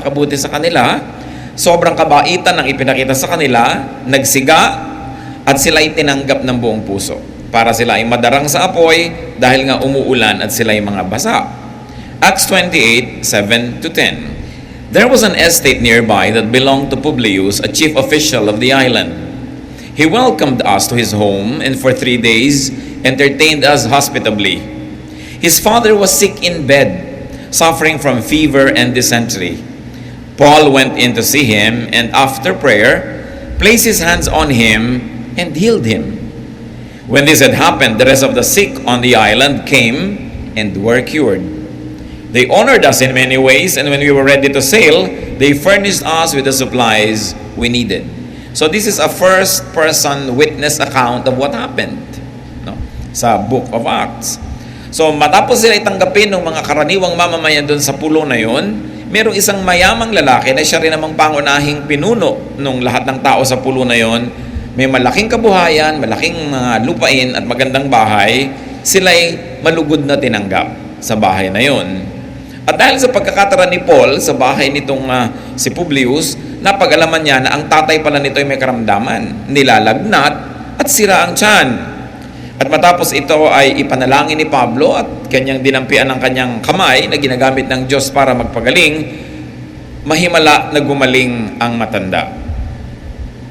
napakabuti sa kanila. Sobrang kabaitan ang ipinakita sa kanila, nagsiga, at sila'y tinanggap ng buong puso. Para sila ay madarang sa apoy dahil nga umuulan at sila'y mga basa. Acts 28, 7-10. There was an estate nearby that belonged to Publius, a chief official of the island. He welcomed us to his home and for 3 days entertained us hospitably. His father was sick in bed, suffering from fever and dysentery. Paul went in to see him and after prayer, placed his hands on him and healed him. When this had happened, the rest of the sick on the island came and were cured. They honored us in many ways, and when we were ready to sail, they furnished us with the supplies we needed. So this is a first-person witness account of what happened, no, sa Book of Acts. So matapos sila itanggapin ng mga karaniwang mamamayan doon sa pulo na yon, merong isang mayamang lalaki na siya rin namang pangunahing pinuno ng lahat ng tao sa pulo na yon. May malaking kabuhayan, malaking mga lupain at magandang bahay, sila'y malugod na tinanggap sa bahay na yon. At dahil sa pagkakatara ni Paul sa bahay nitong si Publius, napag-alaman niya na ang tatay pala nito ay may karamdaman, nilalagnat at sira ang tiyan. At matapos ito ay ipanalangin ni Pablo at kanyang dinampian ng kanyang kamay na ginagamit ng Diyos para magpagaling, mahimala na gumaling ang matanda.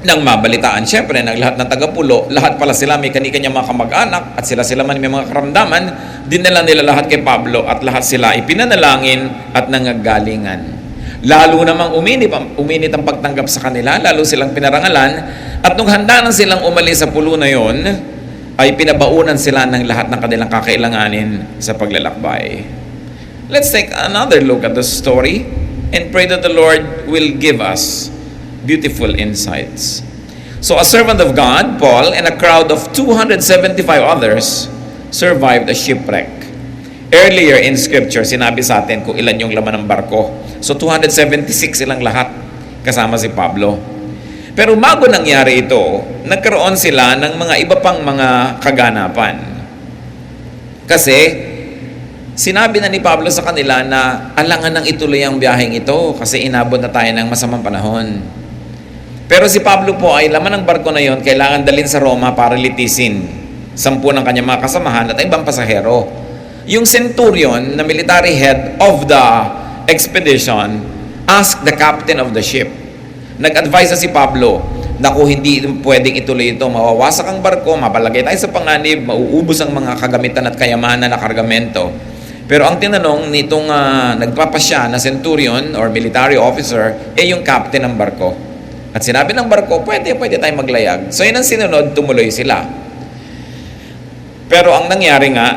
Nang mabalitaan, syempre, ng lahat ng tagapulo, lahat pala sila may kani-kanya mga kamag-anak at sila man may mga karamdaman, dinala nila lahat kay Pablo at lahat sila ipinanalangin at nangagalingan. Lalo namang uminit ang pagtanggap sa kanila, lalo silang pinarangalan at nung handa na silang umalis sa pulo na yon, ay pinabaunan sila ng lahat ng kanilang kakailanganin sa paglalakbay. Let's take another look at the story and pray that the Lord will give us beautiful insights. So a servant of God, Paul, and a crowd of 275 others survived a shipwreck. Earlier in scripture, sinabi sa atin kung ilan yung laman ng barko. So 276 silang lahat kasama si Pablo. Pero bago nangyari ito, nagkaroon sila ng mga iba pang mga kaganapan. Kasi sinabi na ni Pablo sa kanila na alangan nang ituloy ang biyaheng ito kasi inabot na tayo ng masamang panahon. Pero si Pablo po ay laman ng barko na yon, kailangan dalhin sa Roma para litisin 10 ng kanyang mga kasamahan at ibang pasahero. Yung centurion na military head of the expedition asked the captain of the ship. Nag-advise na si Pablo na kung hindi pwedeng ituloy ito, mawawasak ang barko, mapalagay tayo sa panganib, mauubos ang mga kagamitan at kayamanan na kargamento. Pero ang tinanong nitong nagpapasya na centurion or military officer ay yung captain ng barko. At sinabi ng barko, pwede tayong maglayag. So yun ang sinunod, tumuloy sila. Pero ang nangyari nga,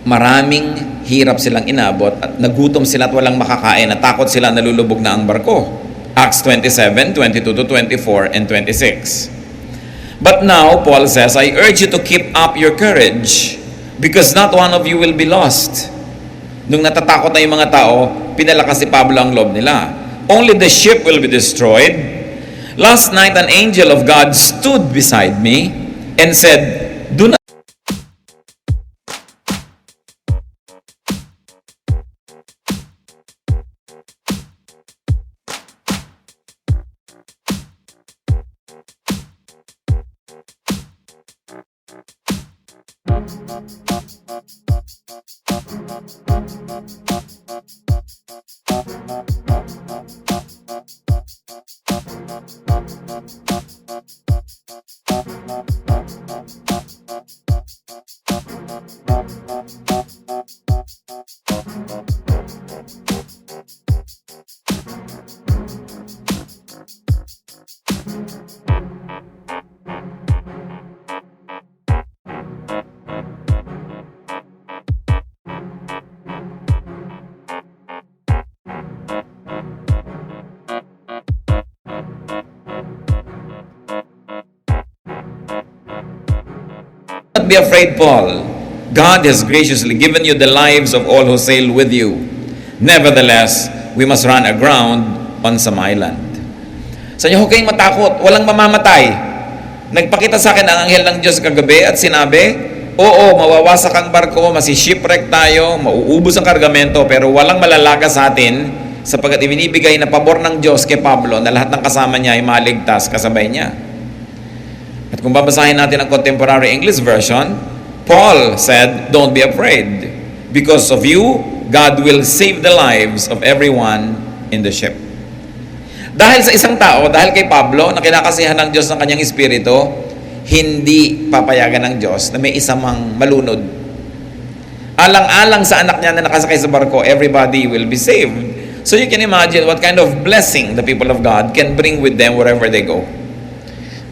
maraming hirap silang inabot at nagutom sila at walang makakain, natakot sila, nalulubog na ang barko. Acts 27, 22-24 and 26. But now, Paul says, I urge you to keep up your courage because not one of you will be lost. Nung natatakot na yung mga tao, pinalakas si Pablo ang loob nila. Only the ship will be destroyed. Last night, an angel of God stood beside me and said, do not be afraid, Paul. God has graciously given you the lives of all who sail with you. Nevertheless, we must run aground on some island. Sa inyo, huwag kayong matakot. Walang mamamatay. Nagpakita sa akin ang anghel ng Diyos kagabi at sinabi, oo, mawawasak ang barko, masi-shipwreck tayo, mauubos ang kargamento, pero walang malalaga sa atin sapagkat ibinibigay na pabor ng Diyos kay Pablo na lahat ng kasama niya ay maligtas kasabay niya. At kung babasahin natin ang contemporary English version, Paul said, "Don't be afraid. Because of you, God will save the lives of everyone in the ship." Dahil sa isang tao, dahil kay Pablo, na kinakasihan ng Diyos ng kanyang espiritu, hindi papayagan ng Diyos na may isa mang malunod. Alang-alang sa anak niya na nakasakay sa barko, everybody will be saved. So you can imagine what kind of blessing the people of God can bring with them wherever they go.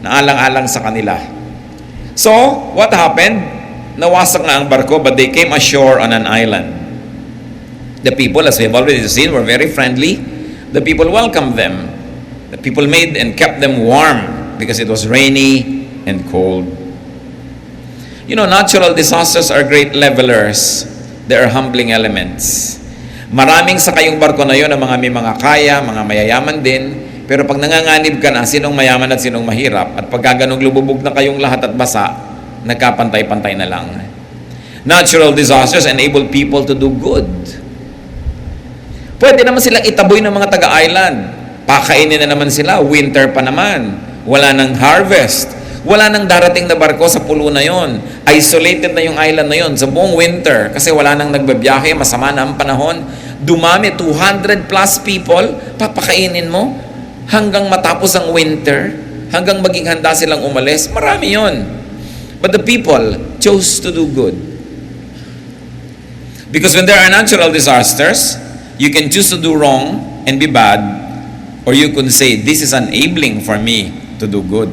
Na alang-alang sa kanila. So, what happened? Nawasak nga ang barko, but they came ashore on an island. The people, as we've already seen, were very friendly. The people welcomed them. The people made and kept them warm because it was rainy and cold. You know, natural disasters are great levelers. They are humbling elements. Maraming sa kayong barko na yun, ang mga may mga kaya, mga mayayaman din. Pero pag nanganganib ka na, sinong mayaman at sinong mahirap, at pag gaganong lububog na kayong lahat at basa, nagkapantay-pantay na lang. Natural disasters enable people to do good. Pwede naman silang itaboy ng mga taga-island. Pakainin na naman sila, winter pa naman. Wala nang harvest. Wala nang darating na barko sa pulo na yon. Isolated na yung island na yon sa buong winter kasi wala nang nagbabiyahe, masama na ang panahon. Dumami, 200 plus people, papakainin mo hanggang matapos ang winter, hanggang maging handa silang umalis. Marami yon. But the people chose to do good. Because when there are natural disasters, you can choose to do wrong and be bad, or you can say, this is enabling for me to do good.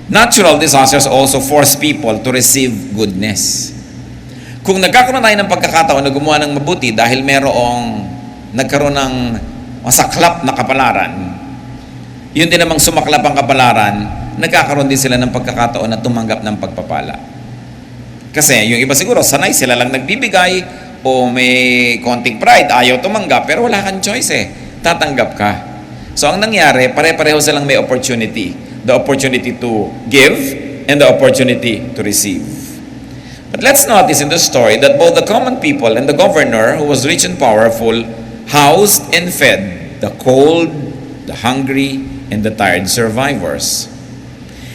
Natural disasters also force people to receive goodness. Kung nagkakaroon tayo ng pagkakataon na gumawa ng mabuti dahil nagkaroon ng masaklap na kapalaran, yun din namang sumaklap ang kapalaran, nagkakaroon din sila ng pagkakataon na tumanggap ng pagpapala. Kasi yung iba siguro, sanay sila lang nagbibigay o may konting pride, ayaw tumanggap, pero wala kang choice tatanggap ka. So ang nangyari, pare-pareho silang may opportunity. The opportunity to give and the opportunity to receive. But let's notice in the story that both the common people and the governor, who was rich and powerful, housed and fed the cold, the hungry, and the tired survivors.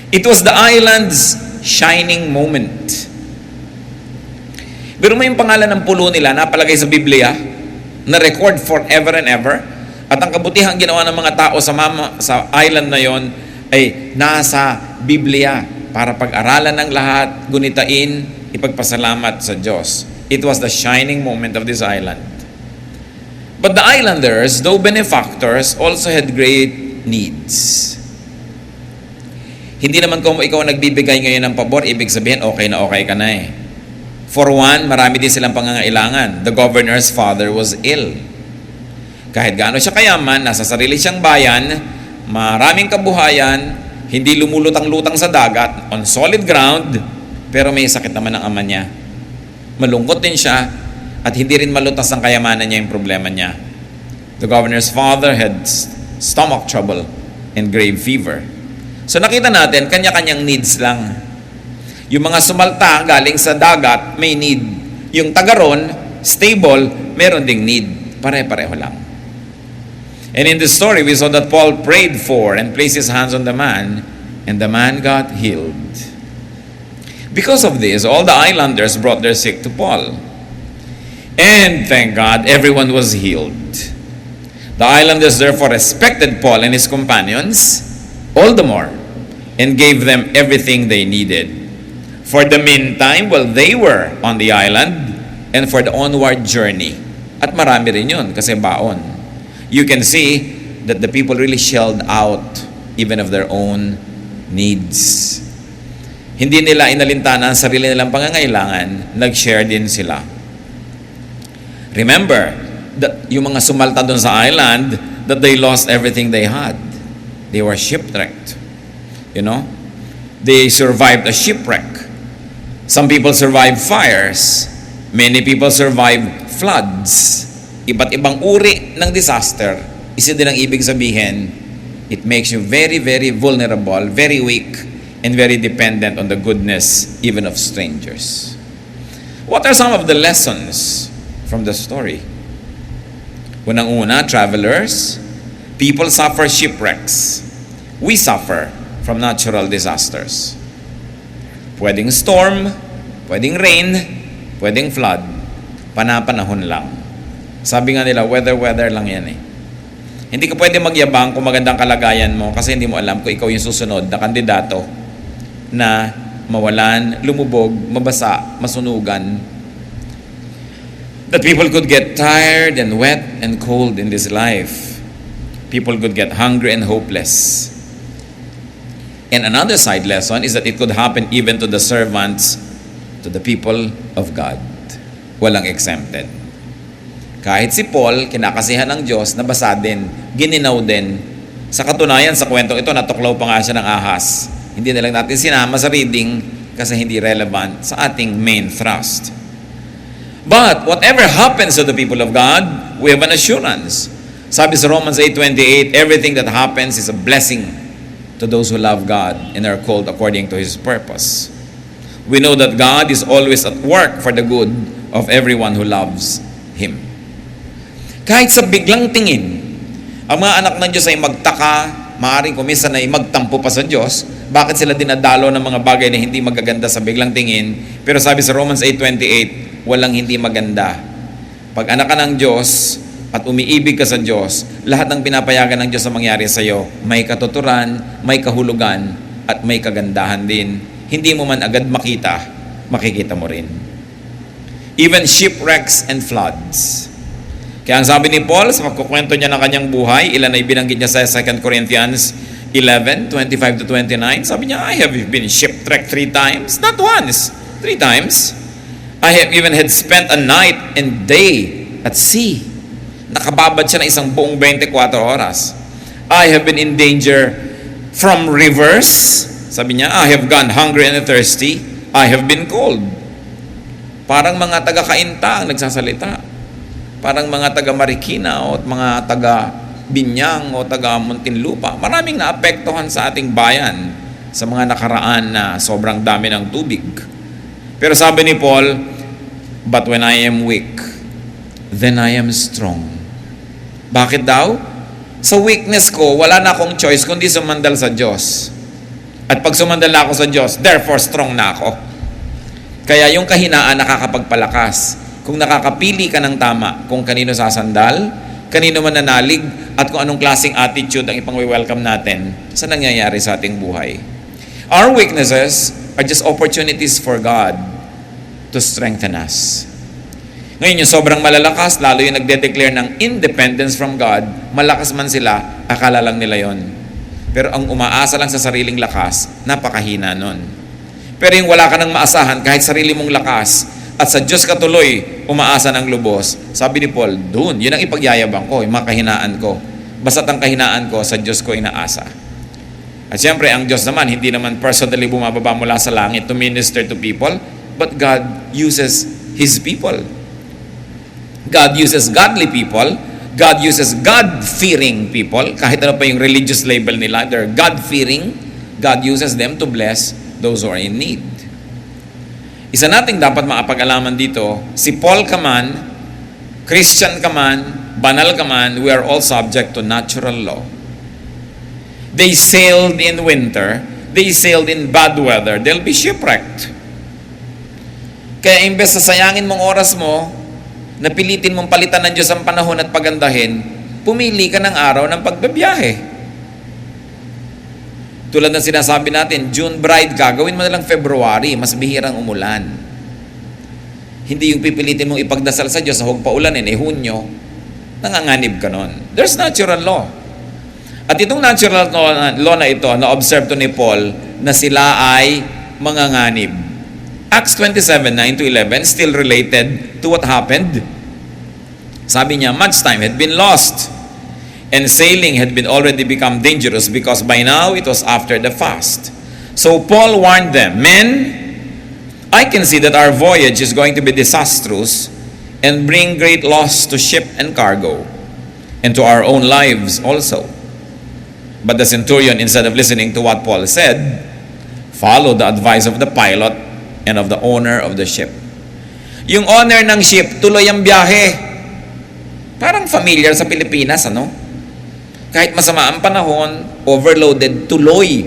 It was the island's shining moment. Pero may yung pangalan ng pulo nila napalagay sa Biblia, na record forever and ever, at ang kabutihang ginawa ng mga tao sa island na yon ay nasa Biblia para pag-aralan ng lahat, gunitain, ipagpasalamat sa Diyos. It was the shining moment of this island. But the islanders, though benefactors, also had great needs. Hindi naman kung ikaw nagbibigay ngayon ng pabor, ibig sabihin okay ka na For one, marami din silang pangangailangan. The governor's father was ill. Kahit gaano siya kayaman, nasa sarili siyang bayan, maraming kabuhayan, hindi lumulutang-lutang sa dagat, on solid ground, pero may sakit naman ang ama niya. Malungkot din siya, at hindi rin malutas ang kayamanan niya yung problema niya. The governor's father had stomach trouble and grave fever. So nakita natin, kanya-kanyang needs lang. Yung mga sumalta galing sa dagat, may need. Yung tagaron, stable, meron ding need. Pare-pareho lang. And in this story, we saw that Paul prayed for and placed his hands on the man, and the man got healed. Because of this, all the islanders brought their sick to Paul. And thank God, everyone was healed. The islanders therefore respected Paul and his companions all the more, and gave them everything they needed. For the meantime, while they were on the island, and for the onward journey. At marami rin yun, kasi baon. You can see that the people really shelled out even of their own needs. Hindi nila inalintana ang sarili nilang pangangailangan, nag-share din sila. Remember, that yung mga sumalta doon sa island, that they lost everything they had. They were shipwrecked. You know? They survived a shipwreck. Some people survived fires. Many people survived floods. Iba't ibang uri ng disaster. Isa din ang ibig sabihin, it makes you very, very vulnerable, very weak. and very dependent on the goodness even of strangers. What are some of the lessons from the story? Unang-una, travelers, people suffer shipwrecks. We suffer from natural disasters. Pwedeng storm, pwedeng rain, pwedeng flood, panapanahon lang. Sabi nga nila, weather lang yan eh. Hindi ka pwede magyabang kung magandang kalagayan mo kasi hindi mo alam kung ikaw yung susunod na kandidato na mawalan, lumubog, mabasa, masunugan. That people could get tired and wet and cold in this life. People could get hungry and hopeless. And another side lesson is that it could happen even to the servants, to the people of God. Walang exempted. Kahit si Paul, kinakasihan ng Diyos, nabasa din, gininaw din. Sa katunayan, sa kwentong ito, natuklaw pa nga siya ng ahas. Hindi na lang natin sinama sa reading kasi hindi relevant sa ating main thrust. But whatever happens to the people of God, we have an assurance. Sabi sa Romans 8:28, everything that happens is a blessing to those who love God and are called according to His purpose. We know that God is always at work for the good of everyone who loves Him. Kahit sa biglang tingin, ang mga anak ng Diyos ay magtaka, maaaring kuminsan ay magtampo pa sa Diyos. Bakit sila dinadalo ng mga bagay na hindi magaganda sa biglang tingin? Pero sabi sa Romans 8:28, walang hindi maganda. Pag anak ka ng Diyos at umiibig ka sa Diyos, lahat ng pinapayagan ng Diyos na mangyari sa iyo, may katuturan, may kahulugan, at may kagandahan din. Hindi mo man agad makikita mo rin. Even shipwrecks and floods. Kaya ang sabi ni Paul sa pagkukwento niya ng kanyang buhay, ilan ay binanggit niya sa 2 Corinthians 11:25-29, sabi niya, I have been shipwrecked 3 times, not once, 3 times. I have even had spent a night and day at sea. Nakababad siya ng isang buong 24 oras. I have been in danger from rivers. Sabi niya, I have gone hungry and thirsty. I have been cold. Parang mga taga-Kainta ang nagsasalita. Parang mga taga-Marikina o mga taga-Binyang o taga-Muntinlupa. Maraming naapektuhan sa ating bayan sa mga nakaraan na sobrang dami ng tubig. Pero sabi ni Paul, but when I am weak, then I am strong. Bakit daw? Sa weakness ko, wala na akong choice kundi sumandal sa Diyos. At pag sumandal ako sa Diyos, therefore strong na ako. Kaya yung kahinaan nakakapagpalakas. Kung nakakapili ka ng tama, kung kanino sasandal, kanino mananalig, at kung anong klaseng attitude ang ipang-welcome natin sa nangyayari sa ating buhay. Our weaknesses are just opportunities for God to strengthen us. Ngayon, yung sobrang malalakas, lalo yung nagde-declare ng independence from God, malakas man sila, akala lang nila yon. Pero ang umaasa lang sa sariling lakas, napakahina nun. Pero yung wala ka nang maasahan, kahit sarili mong lakas, at sa Diyos ka tuloy, umaasa ng lubos, sabi ni Paul, dun, yun ang ipagyayabang ko, yung mga kahinaan ko. Basta't ang kahinaan ko, sa Diyos ko inaasa. At siyempre, ang Diyos naman, hindi naman personally bumababa mula sa langit to minister to people, but God uses His people. God uses godly people. God uses God-fearing people. Kahit ano pa yung religious label nila, they're God-fearing. God uses them to bless those who are in need. Isa nating dapat maapag-alaman dito, si Paul ka man, Christian ka man, banal ka man, we are all subject to natural law. They sailed in winter, they sailed in bad weather, they'll be shipwrecked. Kaya imbes na sayangin mong oras mo, napilitin mong palitan ng Diyos ang panahon at pagandahin, pumili ka ng araw ng pagbabiyahe. Tulad ng sinasabi natin, June bride ka, gawin mo na lang February, mas bihirang umulan. Hindi yung pipilitin mong ipagdasal sa Diyos na huwag paulanin, Hunyo, nanganganib ka nun. There's natural law. At itong natural law na ito, na-observe to ni Paul, na sila ay manganganib. Acts 27:9-11, still related to what happened. Sabi niya, much time had been lost, and sailing had been already become dangerous because by now it was after the fast. So Paul warned them, men, I can see that our voyage is going to be disastrous and bring great loss to ship and cargo, and to our own lives also. But the centurion, instead of listening to what Paul said, Follow the advice of the pilot and of the owner of the ship. Yung owner ng ship, tuloy ang biyahe. Parang familiar sa Pilipinas, ano? Kahit masama ang panahon, overloaded, tuloy.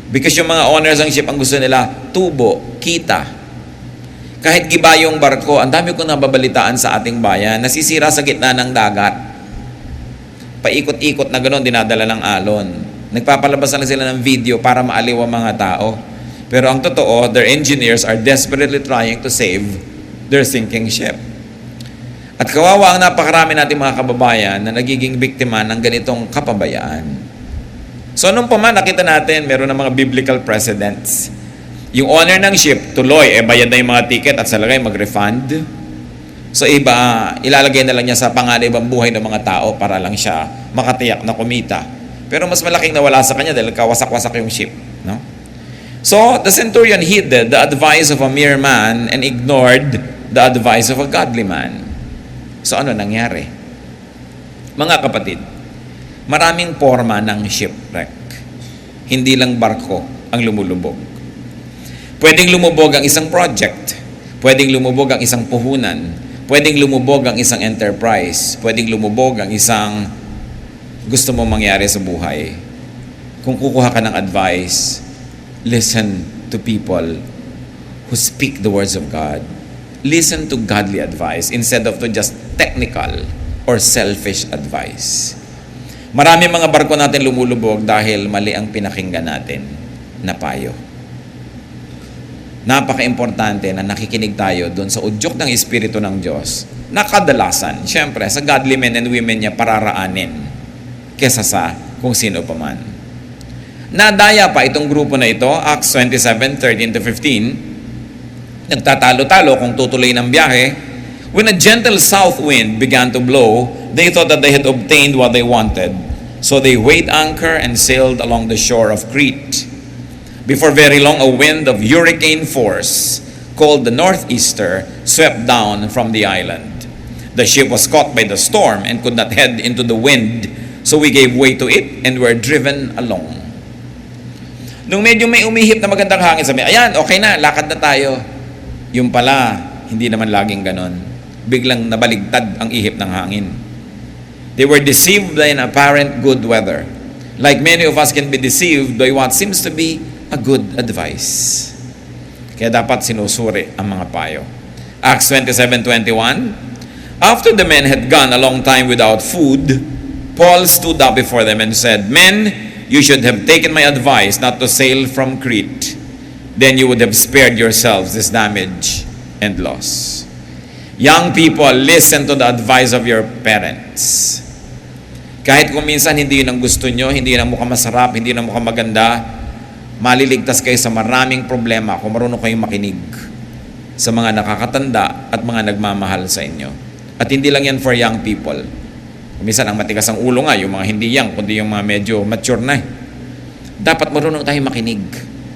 Because yung mga owners ng ship, ang gusto nila, tubo, kita. Kahit giba yung barko, ang dami ko nababalitaan sa ating bayan, nasisira sa gitna ng dagat. Paikot-ikot na gano'n, dinadala ng alon. Nagpapalabas lang sila ng video para maaliw ang mga tao. Pero ang totoo, their engineers are desperately trying to save their sinking ship. At kawawa ang napakarami nating mga kababayan na nagiging biktima ng ganitong kapabayaan. So nung pa man nakita natin, meron ng mga biblical precedents. Yung owner ng ship, tuloy, bayad na yung mga ticket at salagay mag-refund. So iba, ilalagay na lang niya sa panganibang buhay ng mga tao para lang siya makatiyak na kumita. Pero mas malaking nawala sa kanya dahil kawasak-wasak yung ship. No? So, the centurion heeded the advice of a mere man and ignored the advice of a godly man. So, ano nangyari? Mga kapatid, maraming forma ng shipwreck. Hindi lang barko ang lumulubog. Pwedeng lumubog ang isang project. Pwedeng lumubog ang isang puhunan. Pwedeng lumubog ang isang enterprise. Pwedeng lumubog ang isang gusto mong mangyari sa buhay. Kung kukuha ka ng advice, listen to people who speak the words of God. Listen to godly advice instead of to just technical or selfish advice. Marami mga barko natin lumulubog dahil mali ang pinakinggan natin na payo. Napaka-importante na nakikinig tayo doon sa udyok ng Espiritu ng Diyos na kadalasan, syempre, sa godly men and women niya pararaanin kesa sa kung sino pa man. Nadaya pa itong grupo na ito, Acts 27:13-15, nagtatalo-talo kung tutuloy ng biyahe. When a gentle south wind began to blow, they thought that they had obtained what they wanted. So they weighed anchor and sailed along the shore of Crete. Before very long, a wind of hurricane force, called the northeaster, swept down from the island. The ship was caught by the storm and could not head into the wind, so we gave way to it and were driven along. Nung medyo may umihip na magandang hangin, sabi, ayan, okay na, lakad na tayo. Yung pala, hindi naman laging ganon. Biglang nabaligtad ang ihip ng hangin. They were deceived by an apparent good weather. Like many of us can be deceived by what seems to be a good advice. Kaya dapat sinusuri ang mga payo. Acts 27:21. After the men had gone a long time without food, Paul stood up before them and said, Men, you should have taken my advice not to sail from Crete. Then you would have spared yourselves this damage and loss. Young people, listen to the advice of your parents. Kahit kung minsan hindi yun ang gusto nyo, hindi yun ang mukhang masarap, hindi yun ang mukhang maganda, maliligtas kayo sa maraming problema kung marunong kayong makinig sa mga nakakatanda at mga nagmamahal sa inyo. At hindi lang yan for young people. Minsan ang matigas ang ulo nga, yung mga hindi young, kundi yung mga medyo mature na. Dapat marunong tayong makinig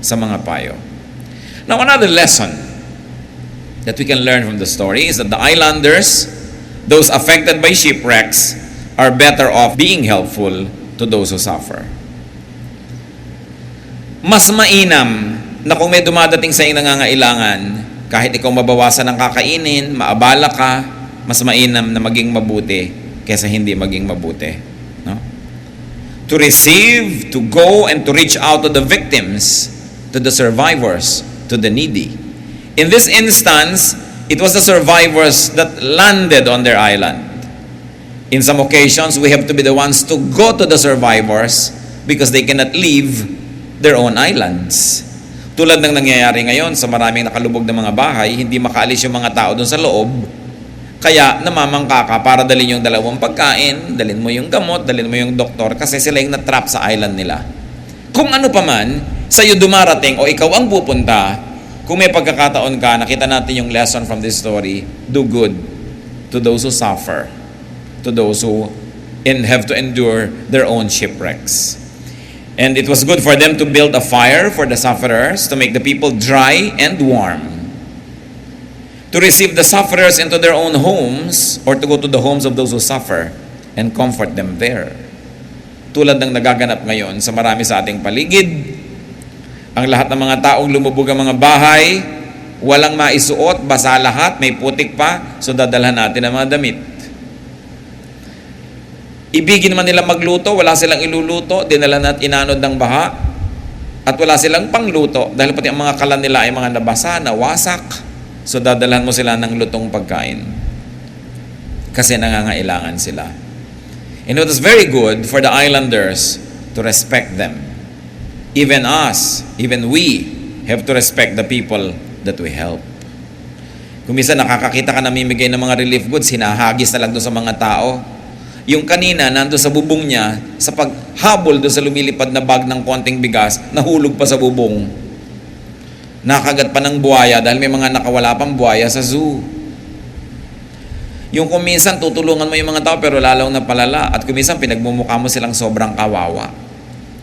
sa mga payo. Now, another lesson that we can learn from the story is that the islanders, those affected by shipwrecks, are better off being helpful to those who suffer. Mas mainam na kung may dumadating sa iyong nangangailangan, kahit ikaw mabawasan ng kakainin, maabala ka, mas mainam na maging mabuti kaysa hindi maging mabuti. No? To receive, to go, and to reach out to the victims, to the survivors, to the needy. In this instance, it was the survivors that landed on their island. In some occasions, we have to be the ones to go to the survivors because they cannot leave their own islands. Tulad ng nangyayari ngayon sa maraming nakalubog na mga bahay, hindi makaalis yung mga tao doon sa loob, kaya namamangka ka para dalhin yung dalawang pagkain, dalhin mo yung gamot, dalhin mo yung doktor, kasi sila yung natrap sa island nila. Kung ano pa man, sa'yo dumarating o ikaw ang pupunta, kung may pagkakataon ka, nakita natin yung lesson from this story, do good to those who suffer, to those who have to endure their own shipwrecks. And it was good for them to build a fire for the sufferers, to make the people dry and warm, to receive the sufferers into their own homes, or to go to the homes of those who suffer and comfort them there. Tulad ng nagaganap ngayon sa marami sa ating paligid, Ang lahat ng mga taong lumubog ang mga bahay, walang maisuot, basa lahat, may putik pa, so dadalhan natin ang mga damit. Ibigin man nila magluto, wala silang iluluto, dinala na't inanod ng baha, at wala silang pangluto, dahil pati ang mga kalan nila ay mga nabasa, nawasak, so dadalhan mo sila ng lutong pagkain. Kasi nangangailangan sila. And it was very good for the islanders to respect them. Even us, even we, have to respect the people that we help. Kung minsan nakakakita ka namimigay ng mga relief goods, hinahagis na lang doon sa mga tao. Yung kanina, nandun sa bubong niya, sa paghabol doon sa lumilipad na bag ng konting bigas, nahulog pa sa bubong. Nakagat pa ng buhaya dahil may mga nakawala pang buhaya sa zoo. Yung kung minsan tutulungan mo yung mga tao pero lalaw na palala, at kung minsan pinagmumukha mo silang sobrang kawawa.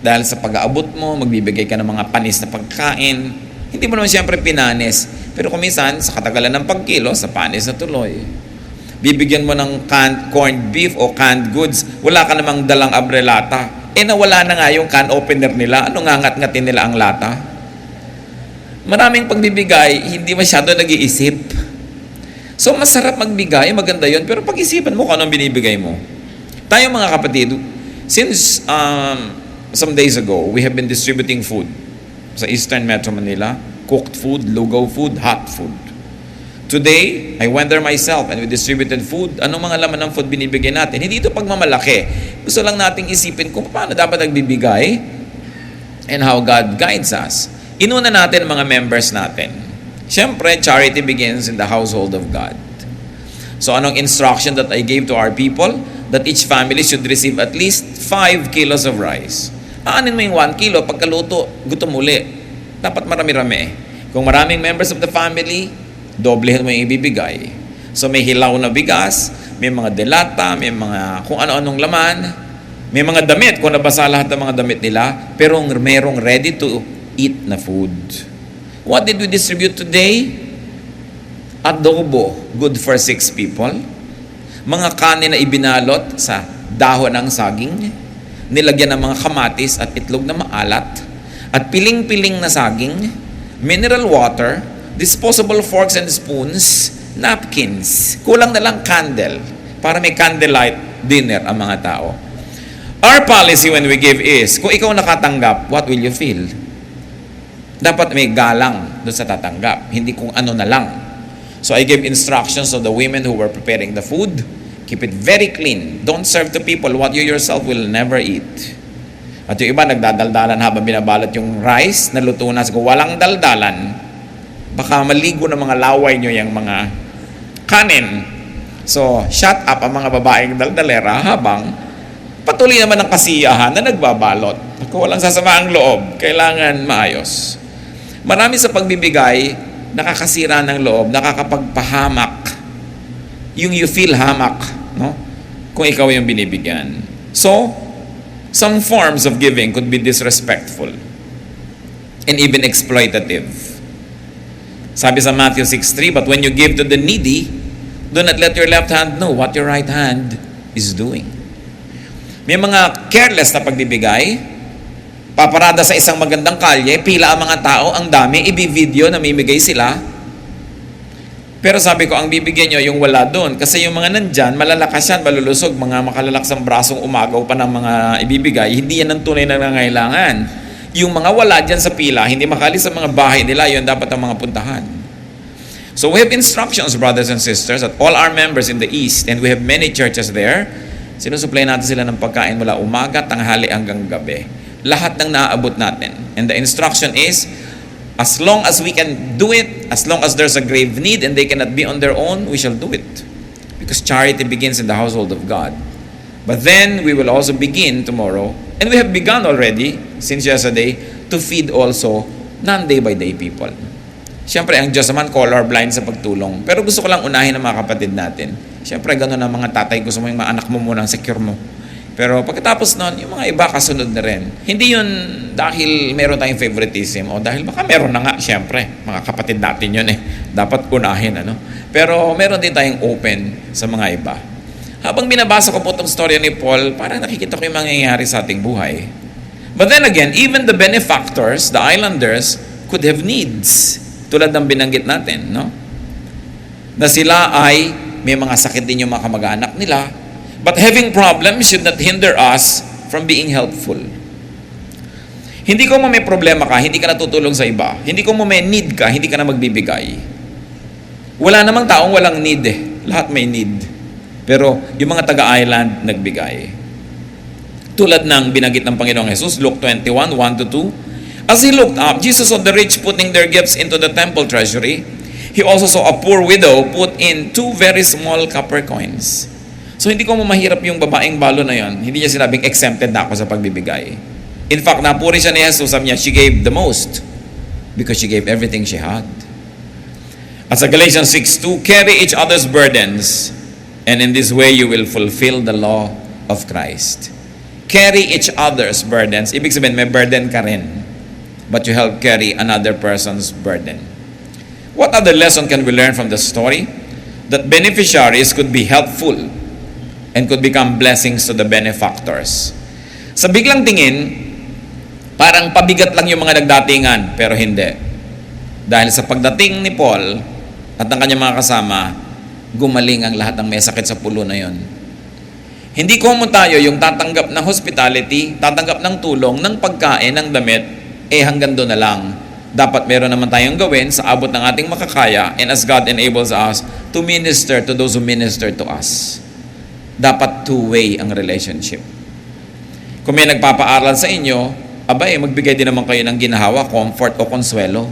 Dahil sa pag-aabot mo, magbibigay ka ng mga panis na pagkain. Hindi mo naman siyempre pinanis. Pero kung minsan, sa katagalan ng pagkilo, sa panis na tuloy. Bibigyan mo ng canned corned beef o canned goods, wala ka namang dalang abrelata. Nawala na nga yung can opener nila. Ano nga ngat-ngatin nila ang lata? Maraming pagbibigay, hindi masyado nag-iisip. So, masarap magbigay, maganda yon, pero pag-isipan mo kung anong binibigay mo. Tayo mga kapatid, since some days ago, we have been distributing food sa Eastern Metro Manila, cooked food, lugaw food, hot food. Today, I went there myself and we distributed food. Anong mga laman ng food binibigay natin? Hindi ito pagmamalaki. Gusto lang nating isipin kung paano dapat nagbibigay and how God guides us. Inuna natin mga members natin. Siyempre, charity begins in the household of God. So anong instruction that I gave to our people? That each family should receive at least 5 kilos of rice. Aanin mo yung 1 kilo, pagkaluto, gutom uli. Dapat marami-rami. Kung maraming members of the family, doblehin mo yung ibibigay. So may hilaw na bigas, may mga delata, may mga kung ano-anong laman, may mga damit, kung nabasa lahat ng mga damit nila, pero merong ready to eat na food. What did we distribute today? Adobo, good for 6 people. Mga kanin na ibinalot sa dahon ng saging, nilagyan ng mga kamatis at itlog na maalat, at piling-piling na saging, mineral water, disposable forks and spoons, napkins. Kulang na lang candle para may candlelight dinner ang mga tao. Our policy when we give is, kung ikaw nakatanggap, what will you feel? Dapat may galang doon sa tatanggap, hindi kung ano na lang. So I gave instructions to the women who were preparing the food. Keep it very clean. Don't serve to people what you yourself will never eat. At yung iba, nagdadaldalan habang binabalot yung rice, naluto na. Kung walang daldalan, baka maligo ng mga laway nyo yung mga kanin. So, shut up ang mga babaeng daldalera habang patuloy naman ang kasiyahan na nagbabalot. Kung walang sasama ang loob, kailangan maayos. Marami sa pagbibigay, nakakasira ng loob, nakakapagpahamak. Yung you feel hamak, no? Kung ikaw yung binibigyan. So, some forms of giving could be disrespectful and even exploitative. Sabi sa Matthew 6:3, but when you give to the needy, do not let your left hand know what your right hand is doing. May mga careless na pagbibigay, paparada sa isang magandang kalye, pila ang mga tao, ang dami, i-video, namimigay sila. Pero sabi ko, ang bibigyan nyo yung wala doon. Kasi yung mga nandyan, malalakas yan, malulusog, mga makalalaksang brasong umagaw pa ng mga ibibigay, hindi yan ang tunay na nangangailangan. Yung mga wala dyan sa pila, hindi makalis sa mga bahay nila, yun dapat ang mga puntahan. So we have instructions, brothers and sisters, at all our members in the East, and we have many churches there, sinusupply natin sila ng pagkain mula umaga, tanghali hanggang gabi. Lahat ng naaabot natin. And the instruction is, as long as we can do it, as long as there's a grave need and they cannot be on their own, we shall do it. Because charity begins in the household of God. But then, we will also begin tomorrow, and we have begun already, since yesterday, to feed also non-day-by-day people. Siyempre, ang Diyos naman colorblind sa pagtulong. Pero gusto ko lang unahin ang mga kapatid natin. Siyempre, gano'n ang mga tatay. Gusto mo yung mga anak mo munang secure mo. Pero pagkatapos nun, yung mga iba kasunod na rin. Hindi yun dahil meron tayong favoritism o dahil baka meron na nga, siyempre. Mga kapatid natin yun Dapat unahin, ano? Pero meron din tayong open sa mga iba. Habang binabasa ko po itong storya ni Paul, parang nakikita ko yung mangyayari sa ating buhay. But then again, even the benefactors, the islanders, could have needs. Tulad ng binanggit natin, no? Na sila ay may mga sakit din yung mga kamag-anak nila. But having problems should not hinder us from being helpful. Hindi ko mo may problema ka, hindi ka natutulong sa iba. Hindi ko mo may need ka, hindi ka na magbibigay. Wala namang taong walang need eh. Lahat may need. Pero yung mga taga-island, nagbigay. Tulad ng binanggit ng Panginoong Jesus, Luke 21, 1-2. As he looked up, Jesus saw the rich putting their gifts into the temple treasury. He also saw a poor widow put in 2 very small copper coins. So hindi ko mo mahirap yung babaeng balo na yon. Hindi niya sinabing exempted na ako sa pagbibigay. In fact, napuri siya ni Jesus, sabi niya, she gave the most because she gave everything she had. At sa Galatians 6:2, carry each other's burdens, and in this way you will fulfill the law of Christ. Carry each other's burdens. Ibig sabihin, may burden ka rin, but you help carry another person's burden. What other lesson can we learn from the story? That beneficiaries could be helpful and could become blessings to the benefactors. Sa biglang tingin, parang pabigat lang yung mga nagdatingan, pero hindi. Dahil sa pagdating ni Paul at ng kanyang mga kasama, gumaling ang lahat ng may sakit sa pulo na yon. Hindi common tayo yung tatanggap ng hospitality, tatanggap ng tulong, ng pagkain, ng damit, hanggang doon na lang. Dapat meron naman tayong gawin sa abot ng ating makakaya, and as God enables us to minister to those who minister to us. Dapat two-way ang relationship. Kung may nagpapaaral sa inyo, magbigay din naman kayo ng ginahawa, comfort o konsuelo.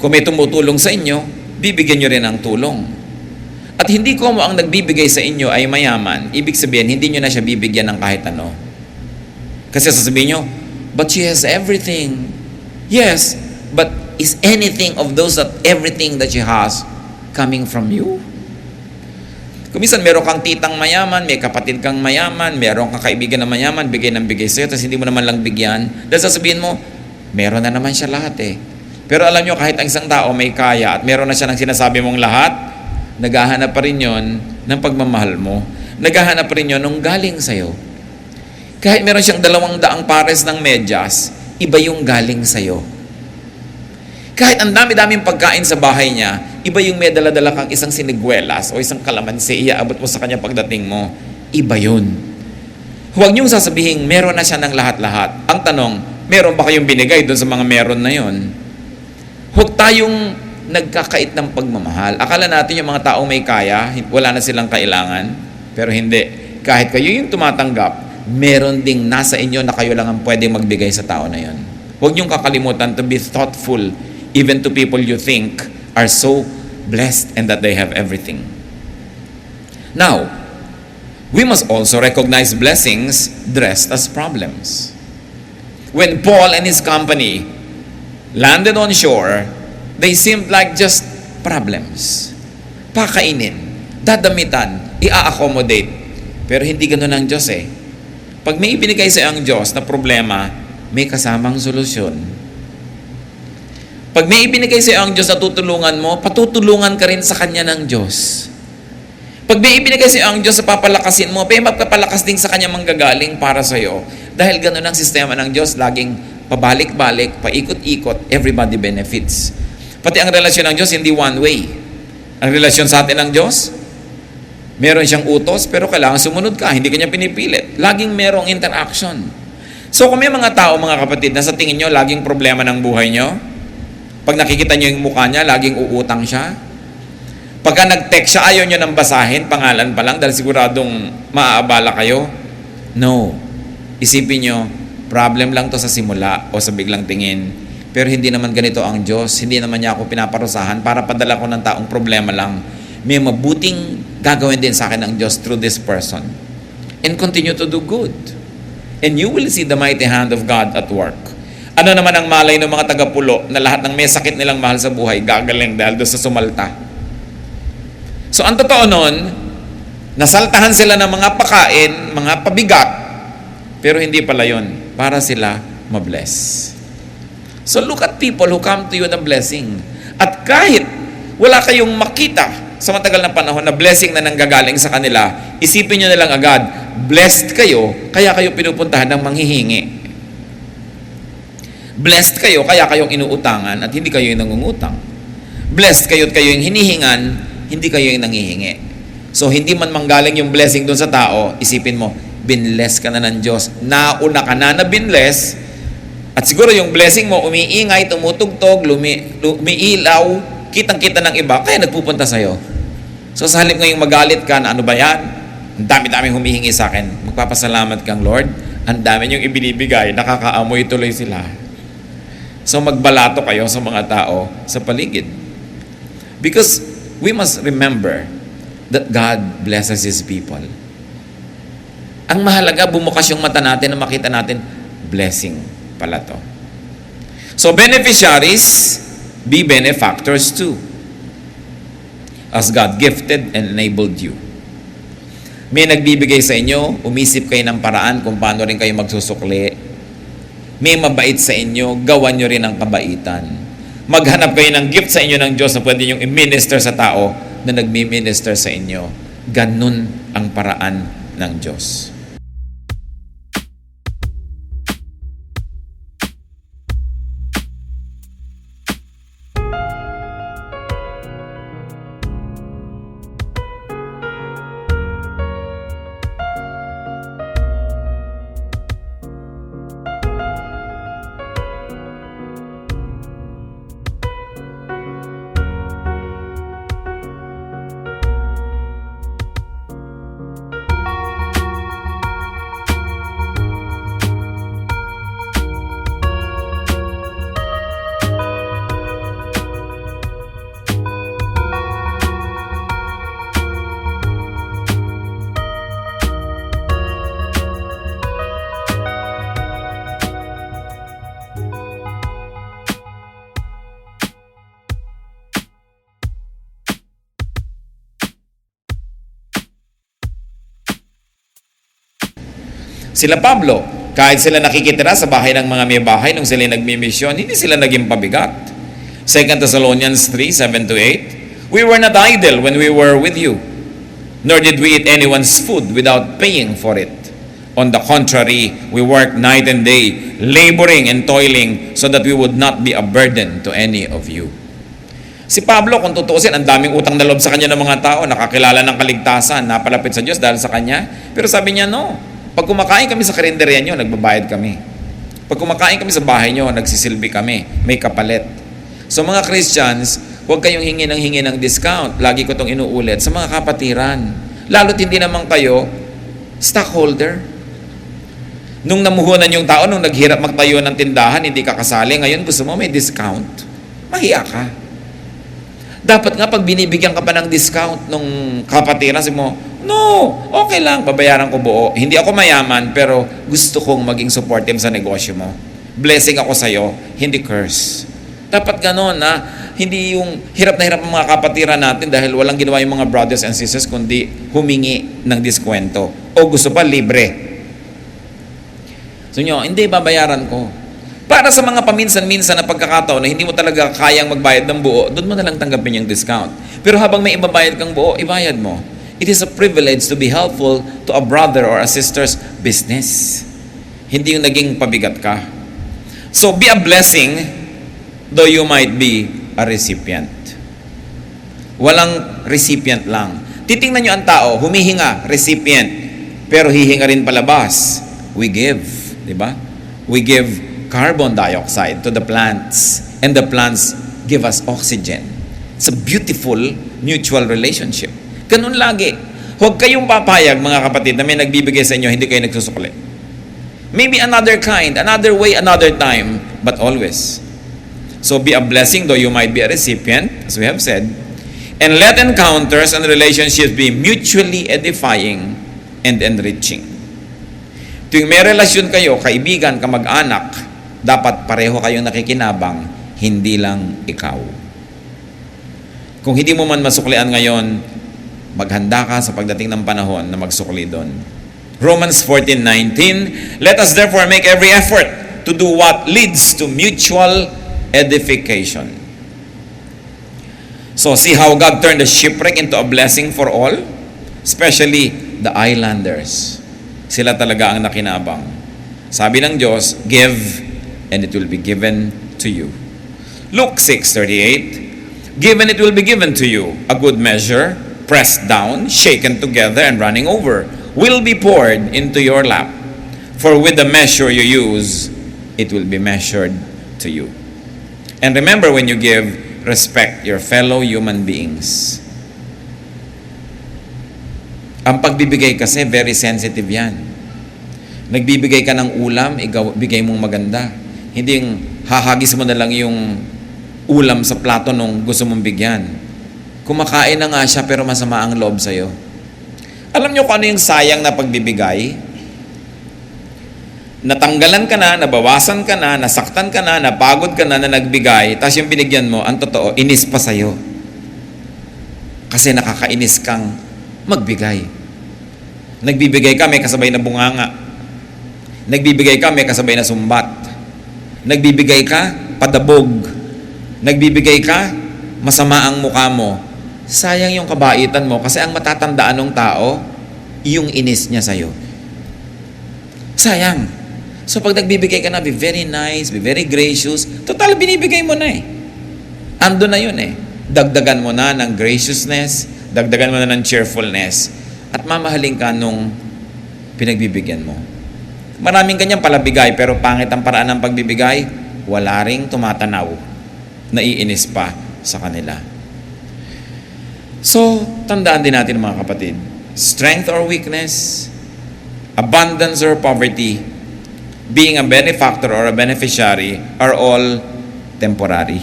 Kung may tumutulong sa inyo, bibigyan nyo rin ng tulong. At hindi ko mo ang nagbibigay sa inyo ay mayaman, ibig sabihin, hindi nyo na siya bibigyan ng kahit ano. Kasi sasabihin nyo, but she has everything. Yes, but is anything of those that everything that she has coming from you? Kung minsan meron kang titang mayaman, may kapatid kang mayaman, meron kang kaibigan na mayaman, bigay ng bigay sa'yo, tapos hindi mo naman lang bigyan, dahil sasabihin mo, meron na naman siya lahat eh. Pero alam nyo, kahit ang isang tao may kaya at meron na siya ng sinasabi mong lahat, naghahanap pa rin yon ng pagmamahal mo. Naghahanap pa rin yon nung galing sa'yo. Kahit meron siyang 200 pares ng medyas, iba yung galing sa'yo. Kahit ang dami-daming pagkain sa bahay niya, iba yung may dala-dala kang isang siniguelas o isang kalamansi, iaabot mo sa kanya pagdating mo. Iba yun. Huwag niyong sasabihin, meron na siya ng lahat-lahat. Ang tanong, meron ba kayong binigay doon sa mga meron na yon? Huwag tayong nagkakait ng pagmamahal. Akala natin yung mga taong may kaya, wala na silang kailangan. Pero hindi. Kahit kayo yung tumatanggap, meron ding nasa inyo na kayo lang ang pwedeng magbigay sa tao na yon. Huwag niyong kakalimutan to be thoughtful even to people you think are so blessed and that they have everything. Now, we must also recognize blessings dressed as problems. When Paul and his company landed on shore, they seemed like just problems. Pakainin, dadamitan, i-accommodate. Pero hindi ganoon ang Diyos eh. Pag may ibinigay sa ang Diyos na problema, may kasamang solusyon. Pag may ibinigay sa ang Diyos na tutulungan mo, patutulungan ka rin sa Kanya ng Diyos. Pag may ibinigay sa ang Diyos na papalakasin mo, magpapalakas din sa Kanya manggagaling para sa iyo. Dahil ganoon ang sistema ng Diyos, laging pabalik-balik, paikot-ikot, everybody benefits. Pati ang relasyon ng Diyos, hindi one way. Ang relasyon sa atin ng Diyos, meron siyang utos, pero kailangan sumunod ka, hindi kanya pinipilit. Laging merong interaction. So kung may mga tao, mga kapatid, na sa tingin nyo, laging problema ng buhay nyo, pag nakikita nyo yung mukha niya, laging uutang siya. Pagka nag-text siya, ayaw nyo nang basahin, pangalan pa lang, dahil siguradong maaabala kayo. No. Isipin nyo, problem lang to sa simula o sa biglang tingin. Pero hindi naman ganito ang Diyos. Hindi naman niya ako pinaparusahan para padala ko ng taong problema lang. May mabuting gagawin din sa akin ng Diyos through this person. And continue to do good. And you will see the mighty hand of God at work. Ano naman ang malay ng mga taga-pulo na lahat ng may sakit nilang mahal sa buhay gagaling dahil doon sa sumalta. So ang totoo nun, nasaltahan sila ng mga pakain, mga pabigat, pero hindi pala yun. Para sila mabless. So look at people who come to you with a blessing. At kahit wala kayong makita sa matagal na panahon na blessing na nanggagaling sa kanila, isipin nyo na lang agad, blessed kayo, kaya kayo pinupuntahan ng manghihingi. Blessed kayo, kaya kayong inuutangan at hindi kayo yung nangungutang. Blessed kayo at kayo yung hinihingan, hindi kayo yung nangihingi. So, hindi man manggaling yung blessing doon sa tao, isipin mo, binless ka na ng Diyos. Nauna ka na binless, at siguro yung blessing mo, umiingay, tumutugtog, lumiilaw, kitang-kita ng iba, kaya nagpupunta sa'yo. So, sa halip ngayong magalit ka na ano ba yan? Ang dami-daming humihingi sa akin. Magpapasalamat kang Lord. Ang dami niyong ibinibigay, nakakaamoy tuloy sila. So magbalato kayo sa mga tao sa paligid. Because we must remember that God blesses His people. Ang mahalaga, bumukas yung mata natin na makita natin, blessing pala to. So beneficiaries, be benefactors too. As God gifted and enabled you. May nagbibigay sa inyo, umisip kayo ng paraan kung paano rin kayo magsusukli. May mabait sa inyo, gawan nyo rin ang kabaitan. Maghanap kayo ng gift sa inyo ng Diyos na pwede nyong i-minister sa tao na nagmi-minister sa inyo. Ganun ang paraan ng Diyos. Sila Pablo, kahit sila nakikitira sa bahay ng mga may bahay nung sila nagmimisyon, hindi sila naging pabigat. 2 Thessalonians 3:7-8, we were not idle when we were with you, nor did we eat anyone's food without paying for it. On the contrary, we worked night and day, laboring and toiling, so that we would not be a burden to any of you. Si Pablo, kung tutuusin, ang daming utang na loob sa kanya ng mga tao, nakakilala ng kaligtasan, napalapit sa Diyos dahil sa kanya. Pero sabi niya, no. Pag kumakain kami sa karinderya nyo, nagbabayad kami. Pag kumakain kami sa bahay nyo, nagsisilbi kami. May kapalit. So mga Christians, huwag kayong hingi ng discount. Lagi ko itong inuulit sa mga kapatiran. Lalo't hindi naman kayo stockholder. Nung namuhunan yung tao, nung naghirap magtayo ng tindahan, hindi ka kasali. Ngayon gusto mo may discount. Mahiya ka. Dapat nga pag binibigyan ka pa ng discount nung kapatiran, sabi mo, no, okay lang, babayaran ko buo. Hindi ako mayaman, pero gusto kong maging supportive sa negosyo mo. Blessing ako sa'yo, hindi curse. Dapat ganon na, hindi yung hirap na hirap ang mga kapatiran natin dahil walang ginawa yung mga brothers and sisters kundi humingi ng diskwento. O gusto pa, libre. So nyo, hindi, babayaran ko. Para sa mga paminsan-minsan na pagkakataon na hindi mo talaga kayang magbayad ng buo, doon mo na lang tanggapin yung discount. Pero habang may ibabayad kang buo, ibayad mo. It is a privilege to be helpful to a brother or a sister's business. Hindi yung naging pabigat ka. So be a blessing, though you might be a recipient. Walang recipient lang. Titingnan nyo ang tao, humihinga, recipient. Pero hihinga rin palabas. We give, di ba? We give carbon dioxide to the plants, and the plants give us oxygen. It's a beautiful mutual relationship. Ganun lagi. Huwag kayong papayag, mga kapatid, na may nagbibigay sa inyo, hindi kayo nagsusukli. Maybe another kind, another way, another time, but always. So be a blessing, though you might be a recipient, as we have said, and let encounters and relationships be mutually edifying and enriching. Tuwing may relasyon kayo, kaibigan, kamag-anak, dapat pareho kayong nakikinabang, hindi lang ikaw. Kung hindi mo man masuklian ngayon, maghanda ka sa pagdating ng panahon na magsukli doon. Romans 14:19, let us therefore make every effort to do what leads to mutual edification. So see how God turned the shipwreck into a blessing for all, especially the islanders. Sila talaga ang nakinabang. Sabi ng Diyos, give and it will be given to you. Luke 6:38, given it will be given to you, a good measure, pressed down, shaken together, and running over, will be poured into your lap. For with the measure you use, it will be measured to you. And remember, when you give, respect your fellow human beings. Ang pagbibigay kasi, very sensitive yan. Nagbibigay ka ng ulam, bigay mong maganda. Hindi yung hahagis mo na lang yung ulam sa plato nung gusto mong bigyan. Kumakain na nga siya pero masama ang loob sa'yo. Alam nyo kung ano yung sayang na pagbibigay? Natanggalan ka na, nabawasan ka na, nasaktan ka na, napagod ka na, na nagbigay, tapos yung binigyan mo, ang totoo, inis pa sa'yo. Kasi nakakainis kang magbigay. Nagbibigay ka, may kasabay na bunganga. Nagbibigay ka, may kasabay na sumbat. Nagbibigay ka, padabog. Nagbibigay ka, masama ang mukha mo. Sayang yung kabaitan mo kasi ang matatandaan ng tao, yung inis niya sa'yo. Sayang. So pag nagbibigay ka na, be very nice, be very gracious, total binibigay mo na eh. Ando na yun eh. Dagdagan mo na ng graciousness, dagdagan mo na ng cheerfulness, at mamahalin ka nung pinagbibigyan mo. Maraming kanyang palabigay, pero pangit ang paraan ng pagbibigay, wala ring tumatanaw, naiinis pa sa kanila. So, tandaan din natin mga kapatid, strength or weakness, abundance or poverty, being a benefactor or a beneficiary are all temporary.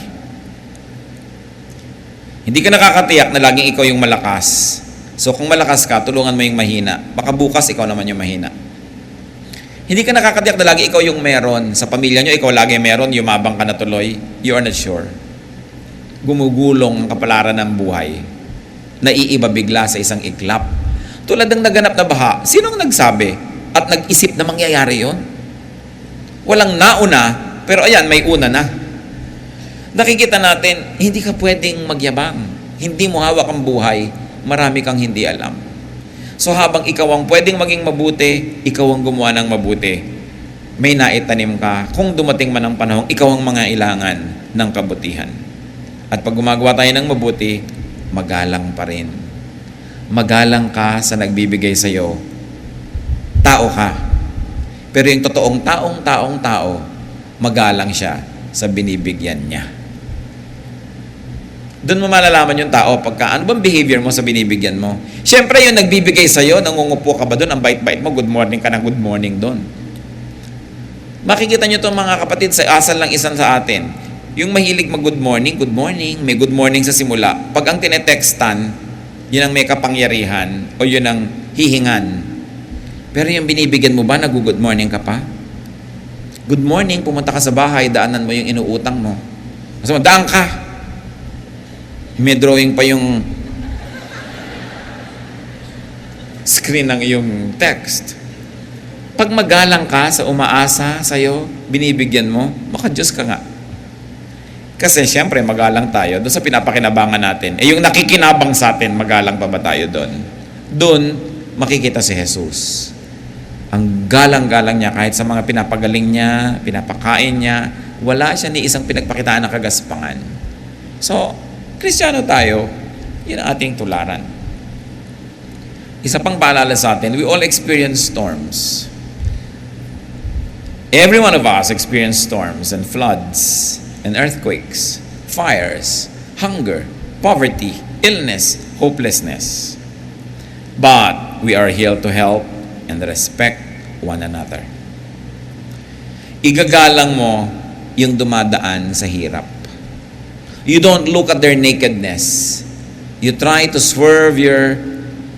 Hindi ka nakakatiyak na laging ikaw yung malakas. So kung malakas ka, tulungan mo yung mahina. Baka bukas ikaw naman yung mahina. Hindi ka nakakatiyak na lagi ikaw yung meron. Sa pamilya nyo, ikaw lagi meron, yumabang ka na tuloy. You are not sure. Gumugulong ang kapalaran ng buhay. Naiiba bigla sa isang iklap. Tulad ng naganap na baha, sinong nagsabi at nag-isip na mangyayari yon? Walang nauna, pero ayan, may una na. Nakikita natin, hindi ka pwedeng magyabang. Hindi mo hawak ang buhay, marami kang hindi alam. So habang ikaw ang pwedeng maging mabuti, ikaw ang gumawa ng mabuti. May naitanim ka, kung dumating man ang panahon, ikaw ang mangailangan ng kabutihan. At pag gumagawa tayo ng mabuti, magalang pa rin. Magalang ka sa nagbibigay sa'yo. Tao ka. Pero yung totoong tao, magalang siya sa binibigyan niya. Doon mo malalaman yung tao pagka, ano bang behavior mo sa binibigyan mo? Siyempre yung nagbibigay sa'yo, nangungupo ka ba doon, ang bait-bait mo, good morning ka na good morning doon. Makikita nyo itong mga kapatid, sa asal lang isan sa atin. Yung mahilig mag good morning, may good morning sa simula. Pag ang tinetextan, yun ang may kapangyarihan o yun ang hihingan. Pero yung binibigyan mo ba, nag-good morning ka pa? Good morning, pumunta ka sa bahay, daanan mo yung inuutang mo. Kasi daan ka. May drawing pa yung screen ng iyong text. Pag magalang ka sa umaasa sa'yo, binibigyan mo, maka-Diyos ka nga. Kasi siyempre, magalang tayo doon sa pinapakinabangan natin. Eh yung nakikinabang sa atin, magalang pa ba tayo doon? Doon, makikita si Jesus. Ang galang-galang niya kahit sa mga pinapagaling niya, pinapakain niya, wala siya ni isang pinagpakitaan ng kagaspangan. So, Kristiyano tayo, yun ang ating tularan. Isa pang paalala sa atin, we all experience storms. Every one of us experience storms and floods and earthquakes, fires, hunger, poverty, illness, hopelessness. But we are here to help and respect one another. Igagalang mo yung dumadaan sa hirap. You don't look at their nakedness. You try to swerve your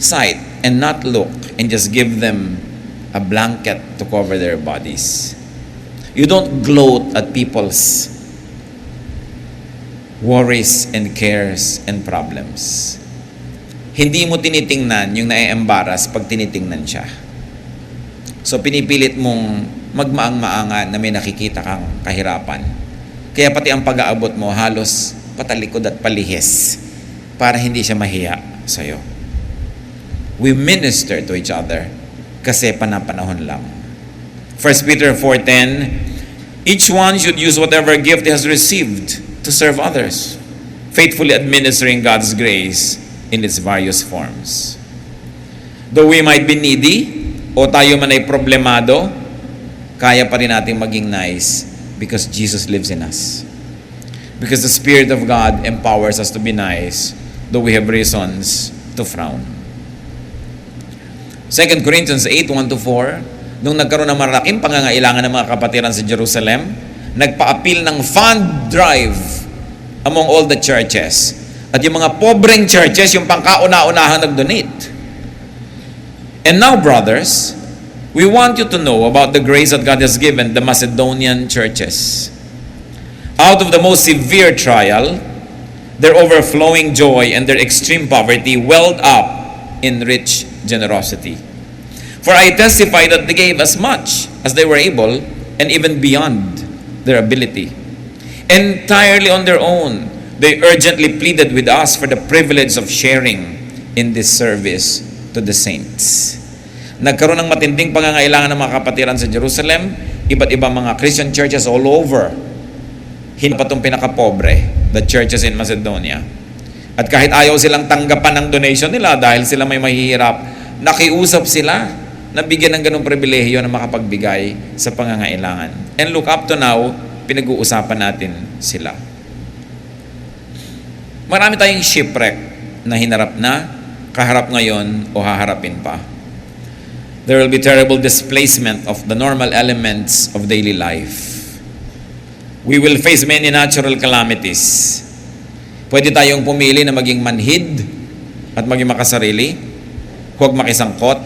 sight and not look and just give them a blanket to cover their bodies. You don't gloat at people's worries and cares and problems. Hindi mo tinitingnan yung nai-embarrass pag tinitingnan siya. So pinipilit mong magmaang-maangan na may nakikita kang kahirapan. Kaya pati ang pag-aabot mo halos patalikod at palihis para hindi siya mahiya sa'yo. We minister to each other kasi panapanahon lang. 1 Peter 4:10, Each one should use whatever gift he has received to serve others, faithfully administering God's grace in its various forms. Though we might be needy, o tayo man ay problemado, kaya pa rin natin maging nice because Jesus lives in us. Because the Spirit of God empowers us to be nice, though we have reasons to frown. 2 Corinthians 8:1-4, nung nagkaroon ng malaking pangangailangan ng mga kapatiran sa Jerusalem, nagpa-appeal ng fund drive among all the churches. At yung mga pobreng churches, yung pangkauna-unahan nag-donate. And now, brothers, we want you to know about the grace that God has given the Macedonian churches. Out of the most severe trial, their overflowing joy and their extreme poverty welled up in rich generosity. For I testify that they gave as much as they were able, and even beyond their ability. Entirely on their own, they urgently pleaded with us for the privilege of sharing in this service to the saints. Nagkaroon ng matinding pangangailangan ng mga kapatiran sa Jerusalem, iba't ibang mga Christian churches all over. Hindi pa itong pinakapobre, the churches in Macedonia. At kahit ayaw silang tanggapan ng donation nila dahil sila may mahihirap, nakiusap sila na bigyan ng ganong pribilehiyo na makapagbigay sa pangangailangan. And look, up to now, pinag-uusapan natin sila. Marami tayong shipwreck na hinarap na, kaharap ngayon o haharapin pa. There will be terrible displacement of the normal elements of daily life. We will face many natural calamities. Pwede tayong pumili na maging manhid at maging makasarili, huwag makisangkot,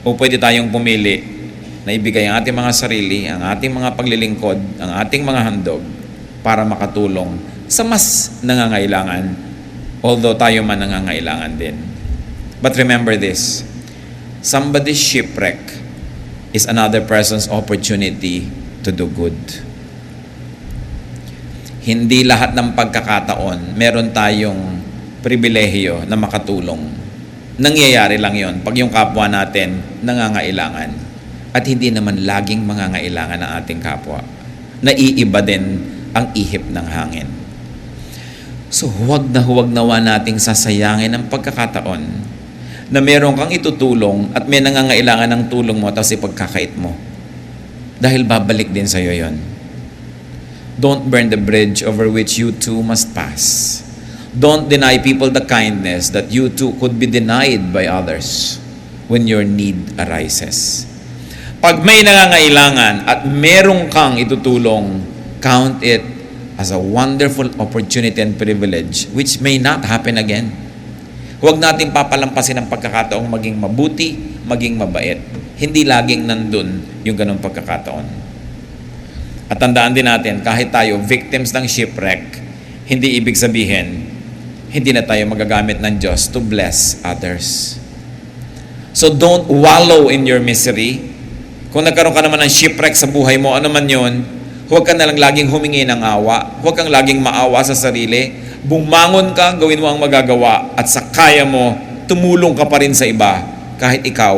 o pwede tayong pumili na ibigay ang ating mga sarili, ang ating mga paglilingkod, ang ating mga handog para makatulong sa mas nangangailangan, although tayo man nangangailangan din. But remember this, somebody's shipwreck is another person's opportunity to do good. Hindi lahat ng pagkakataon meron tayong pribilehiyo na makatulong. Nangyayari lang yon pag yung kapwa natin nangangailangan. At hindi naman laging mangangailangan ng ating kapwa. Naiiba din ang ihip ng hangin. So huwag nawa nating sasayangin ang pagkakataon na meron kang itutulong at may nangangailangan ng tulong mo tapos ipagkakait mo. Dahil babalik din sa'yo yon. Don't burn the bridge over which you too must pass. Don't deny people the kindness that you too could be denied by others when your need arises. Pag may nangangailangan at merong kang itutulong, count it as a wonderful opportunity and privilege which may not happen again. Huwag nating papalampasin ang pagkakataong maging mabuti, maging mabait. Hindi laging nandun yung ganong pagkakataon. At tandaan din natin, kahit tayo victims ng shipwreck, hindi ibig sabihin, hindi na tayo magagamit ng Diyos to bless others. So don't wallow in your misery. Kung nagkaroon ka naman ng shipwreck sa buhay mo, ano man yun, huwag ka na lang laging humingi ng awa. Huwag kang laging maawa sa sarili. Bumangon ka, gawin mo ang magagawa, at sa kaya mo, tumulong ka pa rin sa iba, kahit ikaw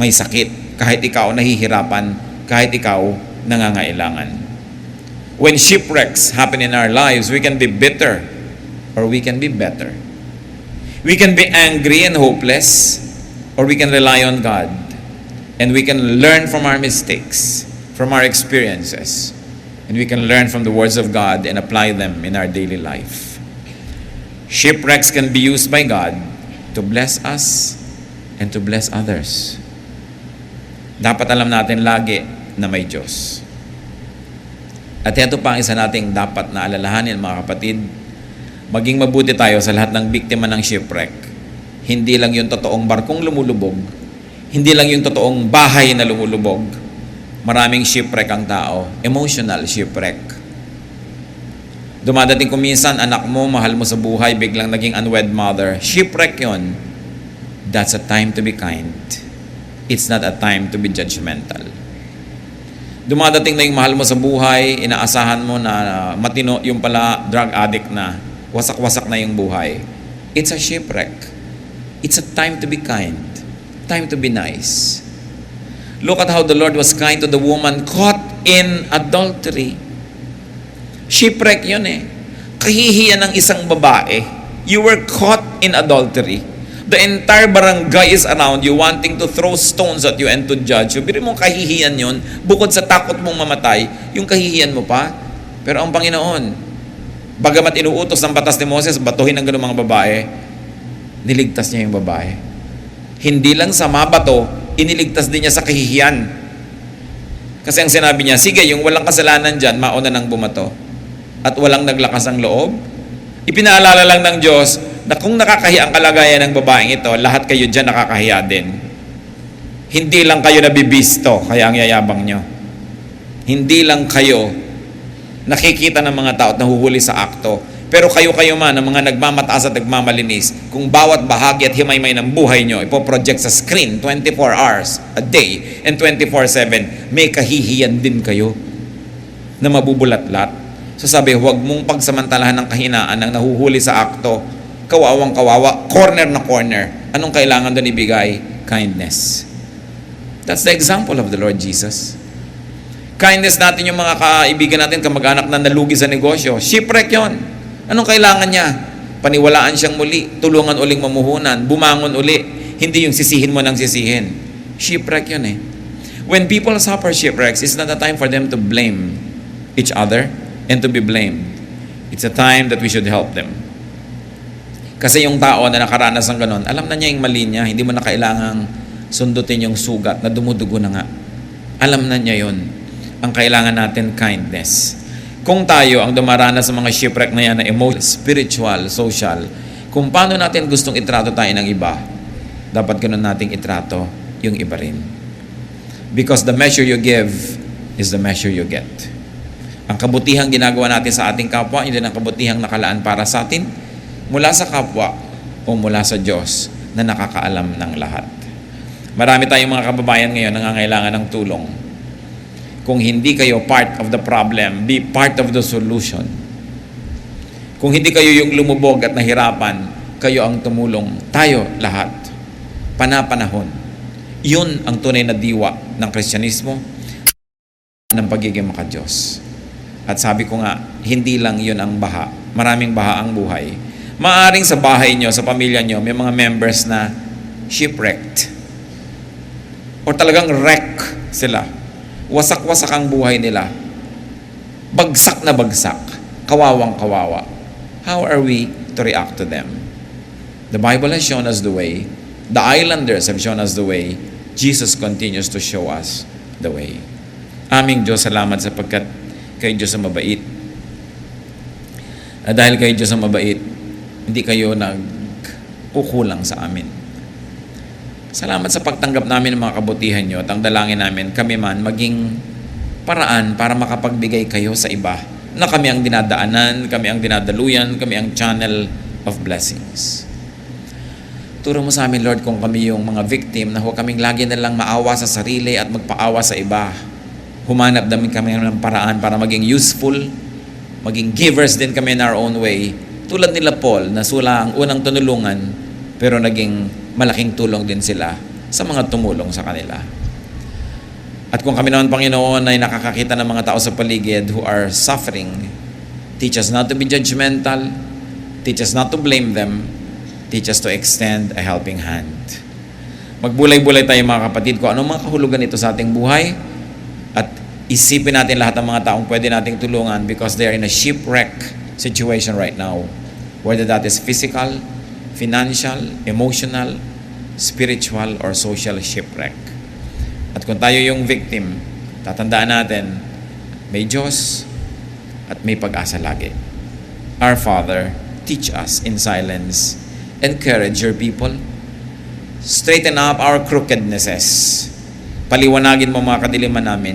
may sakit, kahit ikaw nahihirapan, kahit ikaw nangangailangan. When shipwrecks happen in our lives, we can be bitter or we can be better. We can be angry and hopeless, or we can rely on God and we can learn from our mistakes, from our experiences, and we can learn from the words of God and apply them in our daily life. Shipwrecks can be used by God to bless us and to bless others. Dapat alam natin lagi na may Diyos. At ito pa ang isa nating dapat na alalahanin, mga kapatid. Maging mabuti tayo sa lahat ng biktima ng shipwreck. Hindi lang yung totoong barkong lumulubog. Hindi lang yung totoong bahay na lumulubog. Maraming shipwreck ang tao. Emotional shipwreck. Dumadating kuminsan, anak mo, mahal mo sa buhay, biglang naging unwed mother. Shipwreck yon. That's a time to be kind. It's not a time to be judgmental. Dumadating na yung mahal mo sa buhay, inaasahan mo na matino, yung pala drug addict na, wasak-wasak na yung buhay. It's a shipwreck. It's a time to be kind. Time to be nice. Look at how the Lord was kind to the woman caught in adultery. Shipwreck yun eh. Kahihiyan ng isang babae. You were caught in adultery. The entire barangay is around you wanting to throw stones at you and to judge you. Biro mong kahihiyan yun, bukod sa takot mong mamatay, yung kahihiyan mo pa. Pero ang Panginoon, bagamat inuutos ng batas ni Moses, batuhin ang ganung mga babae, niligtas niya yung babae. Hindi lang sa mabato, iniligtas din niya sa kahihiyan. Kasi ang sinabi niya, sige, yung walang kasalanan dyan, mauna nang bumato. At walang naglakas ang loob. Ipinaalala lang ng Diyos na kung nakakahiya ang kalagayan ng babaeng ito, lahat kayo dyan nakakahiya din. Hindi lang kayo nabibisto, kaya ang yayabang nyo. Hindi lang kayo nakikita ng mga tao at nahuhuli sa akto. Pero kayo man, ang mga nagmamataas at nagmamalinis, kung bawat bahagi at himay-may ng buhay nyo, ipoproject sa screen 24 hours a day and 24/7, may kahihiyan din kayo na mabubulat-lat. So sabi, huwag mong pagsamantalahan ng kahinaan ng nahuhuli sa akto. Kawawang kawawa, corner na corner. Anong kailangan doon ibigay? Kindness. That's the example of the Lord Jesus. Kindness natin yung mga kaibigan natin, kamag-anak na nalugi sa negosyo. Shipwreck yon. Anong kailangan niya? Paniwalaan siyang muli, tulungan uling mamuhunan, bumangon uli. Hindi yung sisihin mo ng sisihin. Shipwreck yun eh. When people suffer shipwrecks, it's not a time for them to blame each other and to be blamed. It's a time that we should help them. Kasi yung tao na nakaranas ng ganon, alam na niya yung mali niya, hindi mo na kailangang sundutin yung sugat na dumudugo na nga. Alam na niya yun. Ang kailangan natin, kindness. Kung tayo ang dumaranas sa mga shipwreck na yan na emotional, spiritual, social, kung paano natin gustong itrato tayo ng iba, dapat ganun nating itrato yung iba rin. Because the measure you give is the measure you get. Ang kabutihang ginagawa natin sa ating kapwa, hindi ang kabutihang nakalaan para sa atin, mula sa kapwa o mula sa Diyos na nakakaalam ng lahat. Marami tayong mga kababayan ngayon na nangangailangan ng tulong. Kung hindi kayo part of the problem, be part of the solution. Kung hindi kayo yung lumubog at nahirapan, kayo ang tumulong. Tayo lahat. Panapanahon. Yun ang tunay na diwa ng Kristyanismo, ng pagiging makadiyos. At sabi ko nga, hindi lang yun ang baha. Maraming baha ang buhay. Maaring sa bahay nyo, sa pamilya nyo, may mga members na shipwrecked. O talagang wreck sila. Wasak-wasak ang buhay nila. Bagsak na bagsak. Kawawang kawawa. How are we to react to them? The Bible has shown us the way. The islanders have shown us the way. Jesus continues to show us the way. Aming Diyos, salamat sapagkat kayo Diyos ang mabait. At dahil kayo Diyos ang mabait, hindi kayo nag-ukulang sa amin. Salamat sa pagtanggap namin ng mga kabutihan nyo at ang dalangin namin, kami man maging paraan para makapagbigay kayo sa iba na kami ang dinadaanan, kami ang dinadaluyan, kami ang channel of blessings. Turo mo sa amin, Lord, kung kami yung mga victim na huwag kaming lagi na lang maawa sa sarili at magpaawa sa iba. Humanap namin kami ng paraan para maging useful, maging givers din kami in our own way. Tulad nila Paul, na sila ang unang tunulungan, pero naging malaking tulong din sila sa mga tumulong sa kanila. At kung kami naman, Panginoon, ay nakakakita ng mga tao sa paligid who are suffering, teach us not to be judgmental, teach us not to blame them, teach us to extend a helping hand. Magbulay-bulay tayo mga kapatid kung anong mga kahulugan ito sa ating buhay, at isipin natin lahat ng mga taong pwede nating tulungan because they are in a shipwreck situation right now. Whether that is physical, financial, emotional, spiritual, or social shipwreck. At kung tayo yung victim, tatandaan natin, may Diyos at may pag-asa lagi. Our Father, teach us in silence, encourage your people, straighten up our crookednesses, paliwanagin mo mga kadiliman namin,